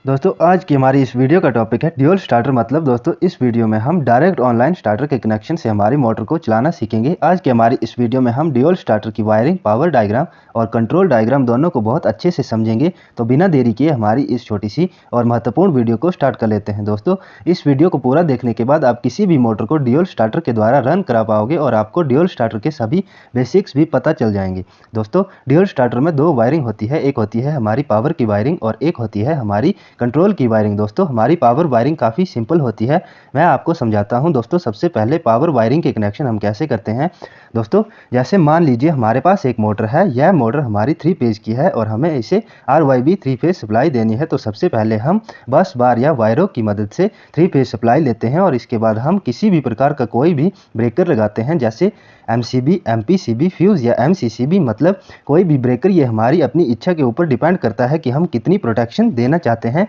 दोस्तों आज की हमारी इस वीडियो का टॉपिक है ड्यूल स्टार्टर। मतलब दोस्तों इस वीडियो में हम डायरेक्ट ऑनलाइन स्टार्टर के कनेक्शन से हमारी मोटर को चलाना सीखेंगे। आज की हमारी इस वीडियो में हम ड्यूल स्टार्टर की वायरिंग, पावर डायग्राम और कंट्रोल डायग्राम दोनों को बहुत अच्छे से समझेंगे। तो बिना देरी किए हमारी इस छोटी सी और महत्वपूर्ण वीडियो को स्टार्ट कर लेते हैं। दोस्तों इस वीडियो को पूरा देखने के बाद आप किसी भी मोटर को ड्यूल स्टार्टर के द्वारा रन करा पाओगे और आपको ड्यूल स्टार्टर के सभी बेसिक्स भी पता चल जाएंगे। दोस्तों ड्यूल स्टार्टर में दो वायरिंग होती है, एक होती है हमारी पावर की वायरिंग और एक होती है हमारी कंट्रोल की वायरिंग। दोस्तों हमारी पावर वायरिंग काफ़ी सिंपल होती है, मैं आपको समझाता हूं। दोस्तों सबसे पहले पावर वायरिंग के कनेक्शन हम कैसे करते हैं। दोस्तों जैसे मान लीजिए हमारे पास एक मोटर है, यह मोटर हमारी 3 फेज की है और हमें इसे RYB 3 फेज सप्लाई देनी है। तो सबसे पहले हम बस बार या वायरों की मदद से 3 फेज सप्लाई लेते हैं और इसके बाद हम किसी भी प्रकार का कोई भी ब्रेकर लगाते हैं, जैसे MCB, MPCB, फ्यूज़ या MCCB। मतलब कोई भी ब्रेकर, ये हमारी अपनी इच्छा के ऊपर डिपेंड करता है कि हम कितनी प्रोटेक्शन देना चाहते हैं।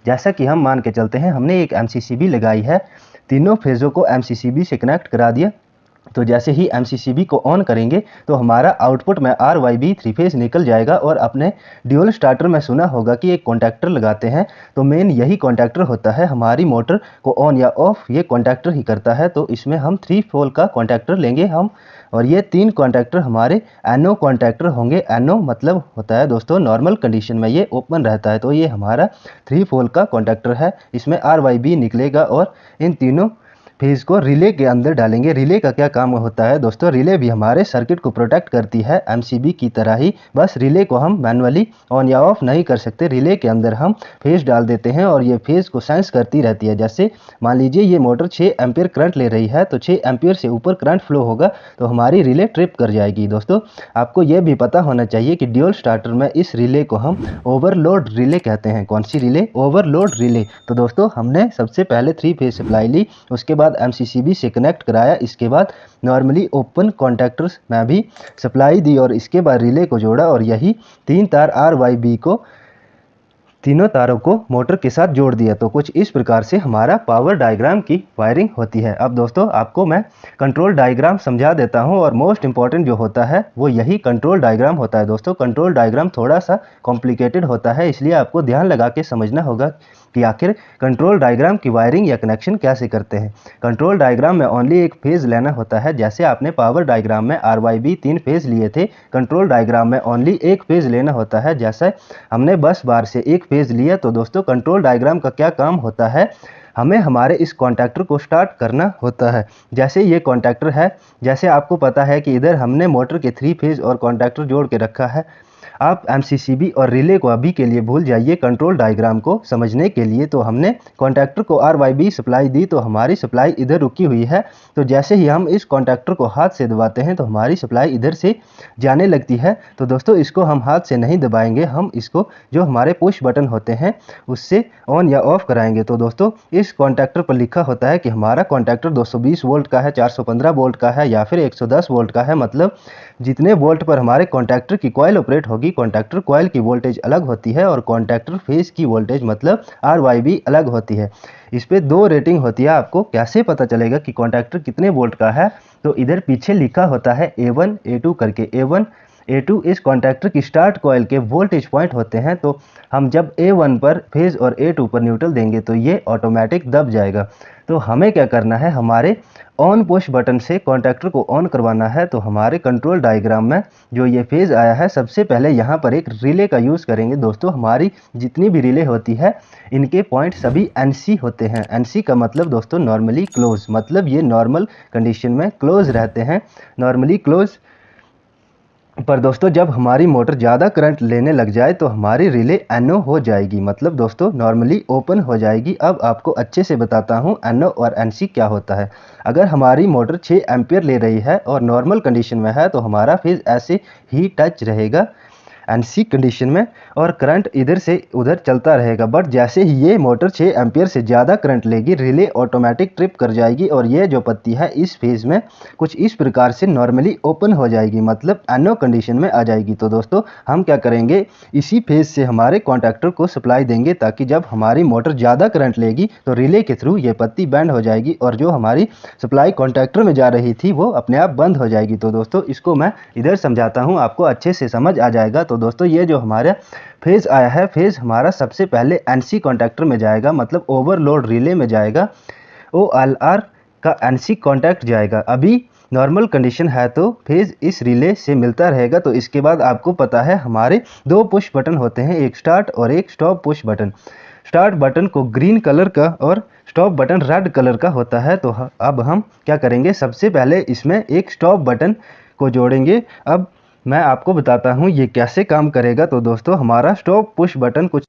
जैसा कि हम मान के चलते हैं हमने एक MCCB लगाई है, तीनों फेज़ों को MCCB से कनेक्ट करा दिया। तो जैसे ही MCCB को ऑन करेंगे तो हमारा आउटपुट में RYB 3 फेज निकल जाएगा। और अपने ड्यूल स्टार्टर में सुना होगा कि एक कॉन्टैक्टर लगाते हैं, तो मेन यही कॉन्टैक्टर होता है हमारी मोटर को ऑन या ऑफ, ये कॉन्टैक्टर ही करता है। तो इसमें हम 3 पोल का कॉन्टैक्टर लेंगे हम, और ये 3 कॉन्टैक्टर हमारे NO कॉन्टैक्टर होंगे। NO मतलब होता है दोस्तों नॉर्मल कंडीशन में ये ओपन रहता है, तो ये हमारा 3 पोल का कॉन्टैक्टर है। इसमें RYB निकलेगा और इन तीनों फेज को रिले के अंदर डालेंगे। रिले का क्या काम होता है दोस्तों, रिले भी हमारे सर्किट को प्रोटेक्ट करती है MCB की तरह ही, बस रिले को हम मैनुअली ऑन या ऑफ नहीं कर सकते। रिले के अंदर हम फेज डाल देते हैं और ये फेज को सेंस करती रहती है। जैसे मान लीजिए ये मोटर 6 एम्पियर करंट ले रही है, तो 6 एम्पियर से ऊपर करंट फ्लो होगा तो हमारी रिले ट्रिप कर जाएगी। दोस्तों आपको ये भी पता होना चाहिए कि ड्यूल स्टार्टर में इस रिले को हम ओवरलोड रिले कहते हैं। कौन सी रिले? Overload relay. तो दोस्तों हमने सबसे पहले 3 फेज सप्लाई ली, उसके बाद MCCB से कनेक्ट कराया, इसके बाद नॉर्मली ओपन कॉन्टैक्टर्स में भी सप्लाई दी और इसके बाद रिले को जोड़ा और यही 3 तार RYB को तीनों तारों को मोटर के साथ जोड़ दिया। तो कुछ इस प्रकार से हमारा पावर डायग्राम की वायरिंग होती है। अब दोस्तों आपको मैं कंट्रोल डायग्राम समझा देता हूं, और मोस्ट इंपॉर्टेंट जो होता है वो यही कंट्रोल डायग्राम होता है। दोस्तों कंट्रोल डायग्राम थोड़ा सा कॉम्प्लिकेटेड होता है, इसलिए आपको ध्यान लगा के समझना होगा कि आखिर कंट्रोल डायग्राम की वायरिंग या कनेक्शन कैसे करते हैं। कंट्रोल डायग्राम में ओनली एक फेज लेना होता है। जैसे आपने पावर डायग्राम में RYB 3 फेज लिए थे, कंट्रोल डायग्राम में ओनली एक फेज लेना होता है। जैसे हमने बस बार से एक फेज लिया। तो दोस्तों कंट्रोल डायग्राम का क्या काम होता है, हमें हमारे इस कॉन्टैक्टर को स्टार्ट करना होता है। जैसे ये कॉन्टैक्टर है, जैसे आपको पता है कि इधर हमने मोटर के 3 फेज और कॉन्टैक्टर जोड़ के रखा है। आप MCCB और रिले को अभी के लिए भूल जाइए कंट्रोल डायग्राम को समझने के लिए। तो हमने कॉन्टैक्टर को RYB सप्लाई दी, तो हमारी सप्लाई इधर रुकी हुई है। तो जैसे ही हम इस कॉन्टैक्टर को हाथ से दबाते हैं तो हमारी सप्लाई इधर से जाने लगती है। तो दोस्तों इसको हम हाथ से नहीं दबाएंगे, हम इसको जो हमारे पुश बटन होते हैं उससे ऑन या ऑफ कराएंगे। तो दोस्तों इस कॉन्टैक्टर पर लिखा होता है कि हमारा कॉन्टैक्टर 220 वोल्ट का है, 415 वोल्ट का है या फिर 110 वोल्ट का है। मतलब जितने वोल्ट पर हमारे कॉन्टैक्टर की कॉइल ऑपरेट होगी, कॉन्टैक्टर कॉइल की वोल्टेज अलग होती है और कॉन्टैक्टर फेज की वोल्टेज मतलब RYB अलग होती है। इस पे 2 रेटिंग होती है। आपको कैसे पता चलेगा कि कॉन्टैक्टर कितने वोल्ट का है, तो इधर पीछे लिखा होता है A1 A2 करके। A1 A2 इस कॉन्टैक्टर की स्टार्ट कॉइल के वोल्टेज पॉइंट होते हैं। तो हम जब A1 पर फेज और A2 पर न्यूट्रल देंगे तो ये ऑटोमेटिक दब जाएगा। तो हमें क्या करना है, हमारे ऑन पुश बटन से कॉन्टैक्टर को ऑन करवाना है। तो हमारे कंट्रोल डायग्राम में जो ये फेज आया है, सबसे पहले यहाँ पर एक रिले का यूज़ करेंगे। दोस्तों हमारी जितनी भी रिले होती है इनके पॉइंट सभी NC होते हैं। NC का मतलब दोस्तों नॉर्मली क्लोज, मतलब ये नॉर्मल कंडीशन में क्लोज रहते हैं, नॉर्मली क्लोज। पर दोस्तों जब हमारी मोटर ज़्यादा करंट लेने लग जाए तो हमारी रिले NO हो जाएगी, मतलब दोस्तों नॉर्मली ओपन हो जाएगी। अब आपको अच्छे से बताता हूँ NO और NC क्या होता है। अगर हमारी मोटर 6 एम्पियर ले रही है और नॉर्मल कंडीशन में है तो हमारा फेज ऐसे ही टच रहेगा NC कंडीशन में और करंट इधर से उधर चलता रहेगा। बट जैसे ही ये मोटर 6 एम्पियर से ज़्यादा करंट लेगी, रिले ऑटोमेटिक ट्रिप कर जाएगी और ये जो पत्ती है इस फेज में कुछ इस प्रकार से नॉर्मली ओपन हो जाएगी, मतलब NO कंडीशन में आ जाएगी। तो दोस्तों हम क्या करेंगे, इसी फेज से हमारे कॉन्टैक्टर को सप्लाई देंगे ताकि जब हमारी मोटर ज़्यादा करंट लेगी तो रिले के थ्रू ये पत्ती बैंड हो जाएगी और जो हमारी सप्लाई कॉन्टैक्टर में जा रही थी वो अपने आप बंद हो जाएगी। तो दोस्तों इसको मैं इधर समझाता हूँ, आपको अच्छे से समझ आ जाएगा। तो दोस्तों ये जो हमारा फेज़ आया है, फेज़ हमारा सबसे पहले NC कॉन्टैक्टर में जाएगा, मतलब ओवरलोड रिले में जाएगा। OLR का NC कॉन्टैक्ट जाएगा। अभी नॉर्मल कंडीशन है तो फेज़ इस रिले से मिलता रहेगा। तो इसके बाद आपको पता है हमारे 2 पुश बटन होते हैं, एक स्टार्ट और एक stop push button. Start button को ग्रीन कलर का और स्टॉप बटन रेड कलर का होता है। तो अब हम क्या करेंगे, सबसे पहले इसमें एक स्टॉप बटन को जोड़ेंगे। अब मैं आपको बताता हूँ ये कैसे काम करेगा। तो दोस्तों हमारा स्टॉप पुश बटन कुछ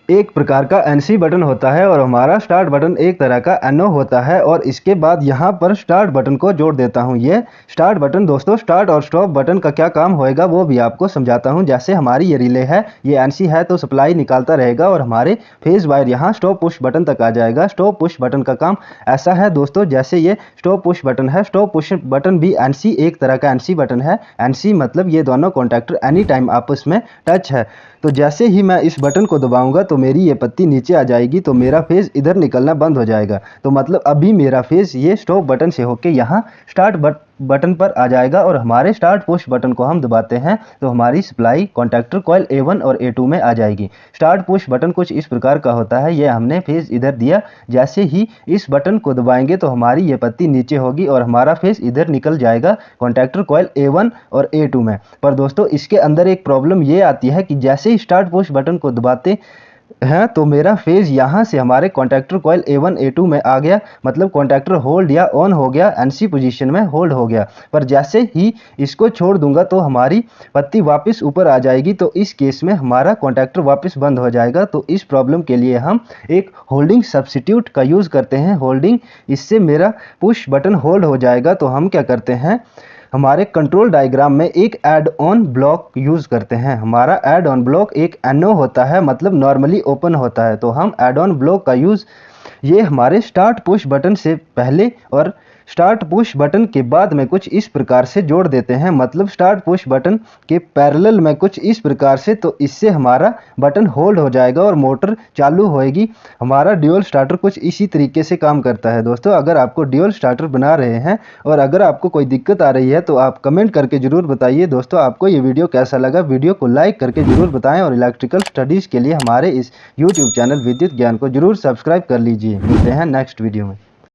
एक प्रकार का NC बटन होता है और हमारा स्टार्ट बटन एक तरह का NO होता है। और इसके बाद यहाँ पर स्टार्ट बटन को जोड़ देता हूँ। ये स्टार्ट बटन दोस्तों स्टार्ट और स्टॉप बटन का क्या काम होएगा वो भी आपको समझाता हूँ। जैसे हमारी ये रिले है, ये NC है तो सप्लाई निकालता रहेगा और हमारे फेज़ वायर यहाँ स्टॉप पुश बटन तक आ जाएगा। स्टॉप पुश बटन का काम ऐसा है दोस्तों, जैसे ये स्टॉप पुश बटन है, स्टॉप पुश बटन भी NC एक तरह का NC बटन है। NC मतलब ये दोनों कॉन्टैक्टर एनी टाइम आपस में टच है। तो जैसे ही मैं इस बटन को दबाऊंगा तो मेरी ये पत्ती नीचे आ जाएगी, तो मेरा फेज़ इधर निकलना बंद हो जाएगा। तो मतलब अभी मेरा फेज़ ये स्टॉप बटन से होके यहाँ स्टार्ट बटन पर आ जाएगा और हमारे स्टार्ट पुश बटन को हम दबाते हैं तो हमारी सप्लाई कॉन्टैक्टर कॉइल A1 और A2 में आ जाएगी। स्टार्ट पुश बटन कुछ इस प्रकार का होता है, ये हमने फेज़ इधर दिया, जैसे ही इस बटन को दबाएंगे तो हमारी ये पत्ती नीचे होगी और हमारा फेज़ इधर निकल जाएगा कॉन्टैक्टर कॉइल A1 और A2 में। पर दोस्तों इसके अंदर एक प्रॉब्लम ये आती है कि जैसे ही स्टार्ट पुश बटन को दबाते हैं तो मेरा फेज़ यहाँ से हमारे कॉन्टैक्टर कॉइल A1 A2 में आ गया, मतलब कॉन्टैक्टर होल्ड या ऑन हो गया, NC पोजीशन में होल्ड हो गया। पर जैसे ही इसको छोड़ दूंगा तो हमारी पत्ती वापस ऊपर आ जाएगी, तो इस केस में हमारा कॉन्टैक्टर वापस बंद हो जाएगा। तो इस प्रॉब्लम के लिए हम एक होल्डिंग सब्स्टिट्यूट का यूज़ करते हैं। होल्डिंग, इससे मेरा पुश बटन होल्ड हो जाएगा। तो हम क्या करते हैं, हमारे कंट्रोल डायग्राम में एक ऐड ऑन ब्लॉक यूज़ करते हैं। हमारा ऐड ऑन ब्लॉक एक NO होता है, मतलब नॉर्मली ओपन होता है। तो हम ऐड ऑन ब्लॉक का यूज़ ये हमारे स्टार्ट पुश बटन से पहले और स्टार्ट पुश बटन के बाद में कुछ इस प्रकार से जोड़ देते हैं, मतलब स्टार्ट पुश बटन के पैरेलल में कुछ इस प्रकार से। तो इससे हमारा बटन होल्ड हो जाएगा और मोटर चालू होएगी। हमारा ड्यूल स्टार्टर कुछ इसी तरीके से काम करता है। दोस्तों अगर आपको ड्यूल स्टार्टर बना रहे हैं और अगर आपको कोई दिक्कत आ रही है तो आप कमेंट करके ज़रूर बताइए। दोस्तों आपको ये वीडियो कैसा लगा, वीडियो को लाइक करके ज़रूर बताएं और इलेक्ट्रिकल स्टडीज़ के लिए हमारे इस YouTube चैनल विद्युत ज्ञान को ज़रूर सब्सक्राइब कर लीजिए। मिलते हैं नेक्स्ट वीडियो में।